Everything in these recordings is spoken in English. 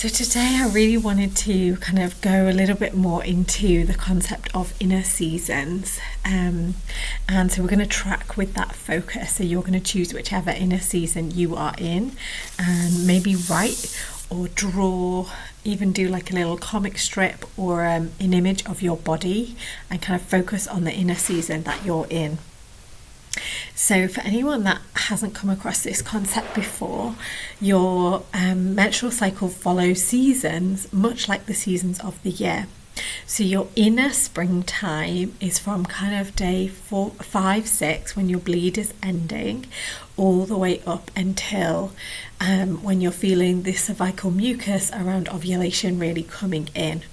So today I really wanted to kind of go a little bit more into the concept of inner seasons. And so we're going to track with that focus. So you're going to choose whichever inner season you are in and maybe write or draw, even do like a little comic strip or an image of your body and kind of focus on the inner season that you're in. So for anyone that hasn't come across this concept before, your menstrual cycle follows seasons, much like the seasons of the year. So your inner springtime is from kind of day 4, 5, 6 when your bleed is ending, all the way up until when you're feeling the cervical mucus around ovulation really coming in.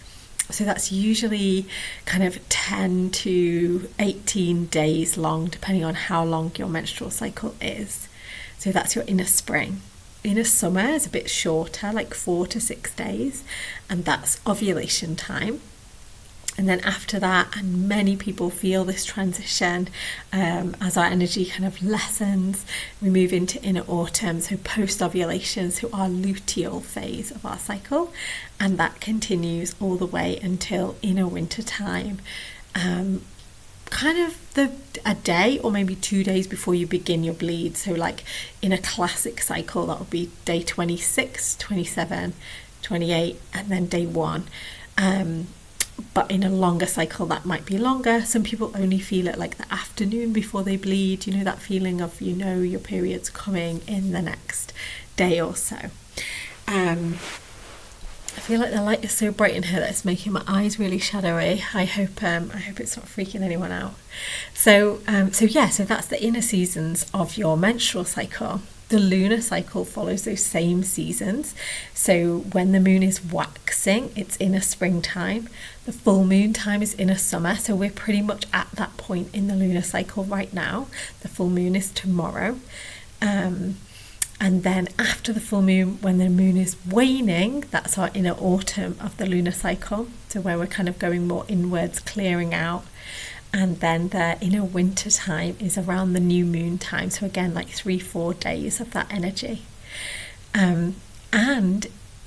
So that's usually kind of 10 to 18 days long, depending on how long your menstrual cycle is. So that's your inner spring. Inner summer is a bit shorter, like 4 to 6 days, and that's ovulation time. And then after that, and many people feel this transition as our energy kind of lessens, we move into inner autumn, so post-ovulation, so our luteal phase of our cycle, and that continues all the way until inner winter time, kind of a day or maybe 2 days before you begin your bleed. So like in a classic cycle, that would be day 26, 27, 28, and then day 1. But in a longer cycle, that might be longer. Some people only feel it like the afternoon before they bleed, you know, that feeling of, you know, your period's coming in the next day or so. I feel like the light is so bright in here that it's making my eyes really shadowy. I hope it's not freaking anyone out. So that's the inner seasons of your menstrual cycle. The lunar cycle follows those same seasons. So when the moon is waxing, it's inner springtime. The full moon time is inner summer. So we're pretty much at that point in the lunar cycle right now. The full moon is tomorrow. And then after the full moon, when the moon is waning, that's our inner autumn of the lunar cycle. So where we're kind of going more inwards, clearing out. And then the inner winter time is around the new moon time. So again, like 3-4 days of that energy. And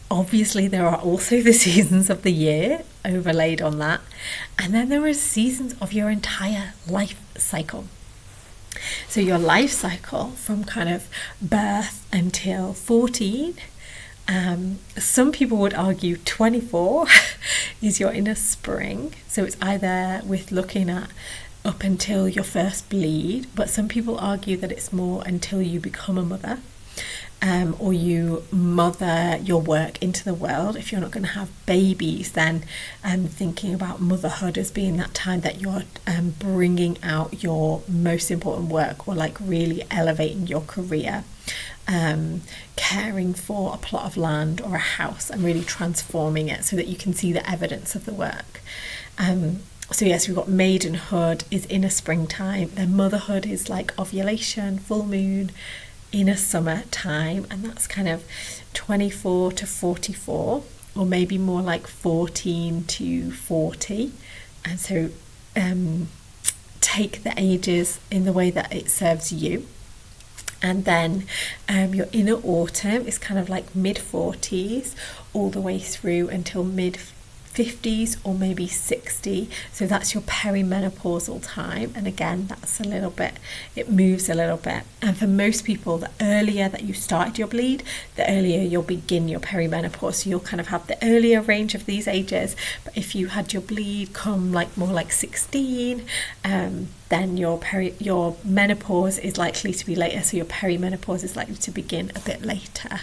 obviously there are also the seasons of the year overlaid on that. And then there are seasons of your entire life cycle. So your life cycle from kind of birth until 14, some people would argue 24 is your inner spring. So it's either with looking at up until your first bleed, but some people argue that it's more until you become a mother, or you mother your work into the world. If you're not going to have babies, then thinking about motherhood as being that time that you're bringing out your most important work, or like really elevating your career. Caring for a plot of land or a house and really transforming it so that you can see the evidence of the work. So yes, we've got maidenhood is inner springtime, then motherhood is like ovulation, full moon, inner summer time, and that's kind of 24 to 44, or maybe more like 14 to 40. And so take the ages in the way that it serves you. And then your inner autumn is kind of like mid-40s all the way through until mid-50s or maybe 60. So that's your perimenopausal time. And again, that's a little bit, it moves a little bit. And for most people, the earlier that you started your bleed, the earlier you'll begin your perimenopause. So you'll kind of have the earlier range of these ages. But if you had your bleed come like more like 16, then your menopause is likely to be later, so your perimenopause is likely to begin a bit later.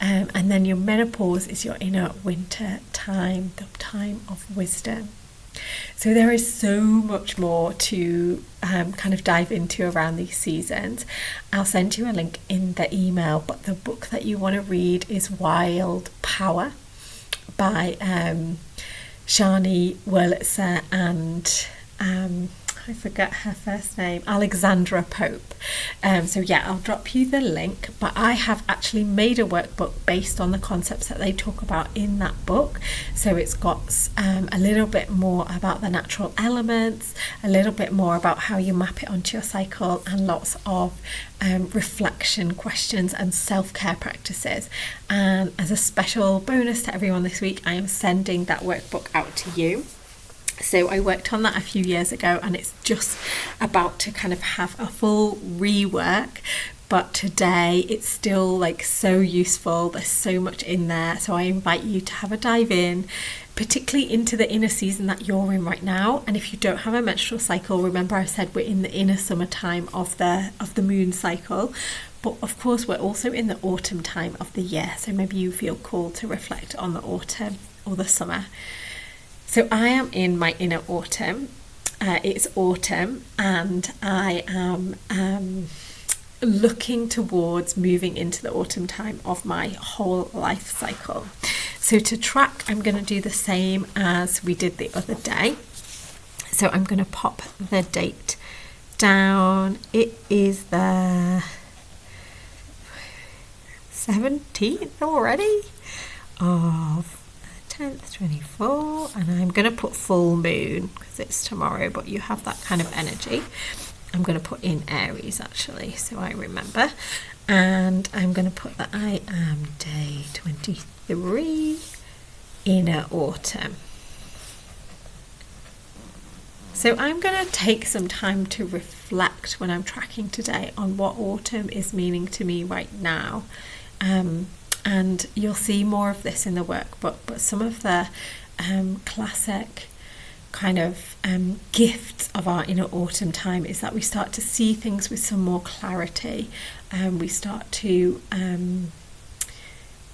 And then your menopause is your inner winter time, the time of wisdom. So there is so much more to kind of dive into around these seasons. I'll send you a link in the email, but the book that you want to read is Wild Power by Shani Wurlitzer and I forget her first name, Alexandra Pope. So yeah, I'll drop you the link, but I have actually made a workbook based on the concepts that they talk about in that book. So it's got a little bit more about the natural elements, a little bit more about how you map it onto your cycle, and lots of reflection questions and self-care practices. And as a special bonus to everyone this week, I am sending that workbook out to you. So I worked on that a few years ago, and it's just about to kind of have a full rework, but today it's still like so useful. There's so much in there, so I invite you to have a dive in, particularly into the inner season that you're in right now. And if you don't have a menstrual cycle, remember I said we're in the inner summertime of the moon cycle, but of course we're also in the autumn time of the year, so maybe you feel called to reflect on the autumn or the summer. So I am in my inner autumn. It's autumn, and I am looking towards moving into the autumn time of my whole life cycle. So to track, I'm going to do the same as we did the other day. So I'm going to pop the date down. It is the 17th already of 10th, 24, and I'm going to put full moon because it's tomorrow, but you have that kind of energy. I'm going to put in Aries actually, so I remember, and I'm going to put that I am day 23, inner autumn. So I'm going to take some time to reflect when I'm tracking today on what autumn is meaning to me right now. And you'll see more of this in the workbook, but some of the classic kind of gifts of our inner autumn time is that we start to see things with some more clarity, and we start to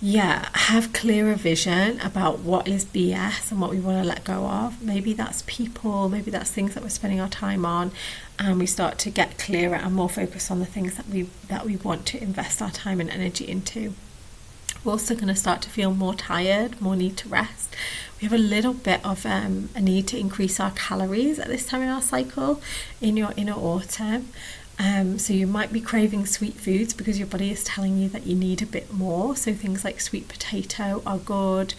have clearer vision about what is BS and what we want to let go of. Maybe that's people, maybe that's things that we're spending our time on, and we start to get clearer and more focused on the things that we want to invest our time and energy into. We're also going to start to feel more tired, more need to rest. We have a little bit of a need to increase our calories at this time in our cycle in your inner autumn. So you might be craving sweet foods because your body is telling you that you need a bit more. So things like sweet potato are good.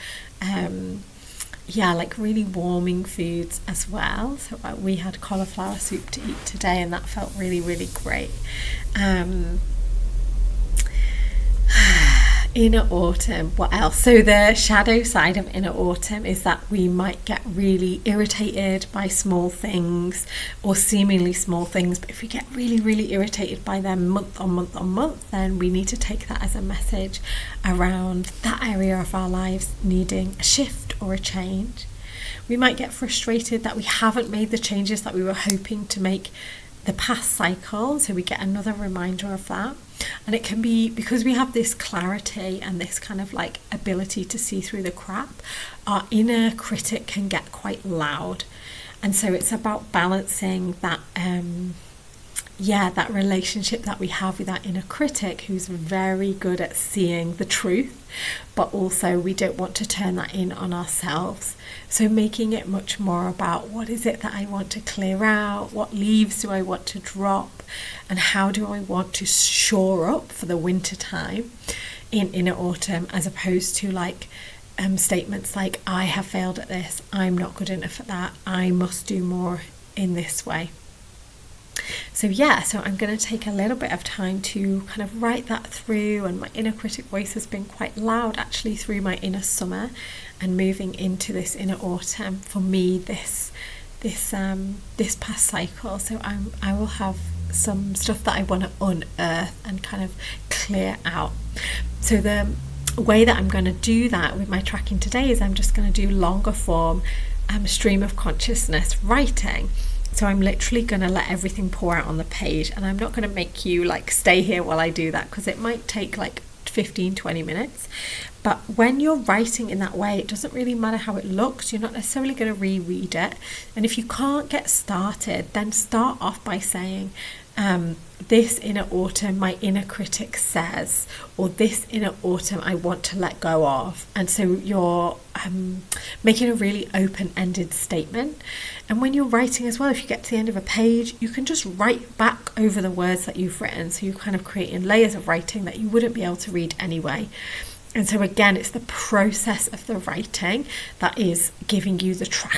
Like really warming foods as well. So we had cauliflower soup to eat today, and that felt really, really great. Inner autumn, what else? So the shadow side of inner autumn is that we might get really irritated by small things or seemingly small things, but if we get really, really irritated by them month on month on month, then we need to take that as a message around that area of our lives needing a shift or a change. We might get frustrated that we haven't made the changes that we were hoping to make the past cycle, so we get another reminder of that. And it can be because we have this clarity and this kind of like ability to see through the crap, our inner critic can get quite loud, and so it's about balancing that that relationship that we have with our inner critic, who's very good at seeing the truth, but also we don't want to turn that in on ourselves. So making it much more about what is it that I want to clear out, what leaves do I want to drop, and how do I want to shore up for the winter time in inner autumn, as opposed to like statements like I have failed at this, I'm not good enough at that, I must do more in this way. So I'm going to take a little bit of time to kind of write that through, and my inner critic voice has been quite loud actually through my inner summer, and moving into this inner autumn for me this past cycle. So I will have some stuff that I want to unearth and kind of clear out. So the way that I'm going to do that with my tracking today is I'm just going to do longer form stream of consciousness writing. So I'm literally going to let everything pour out on the page, and I'm not going to make you like stay here while I do that, because it might take like 15-20 minutes. But when you're writing in that way, it doesn't really matter how it looks. You're not necessarily going to reread it. And if you can't get started, then start off by saying, this inner autumn my inner critic says, or this inner autumn I want to let go of. And so you're making a really open-ended statement. And when you're writing as well, if you get to the end of a page, you can just write back over the words that you've written, so you're kind of creating layers of writing that you wouldn't be able to read anyway. And so again, it's the process of the writing that is giving you the track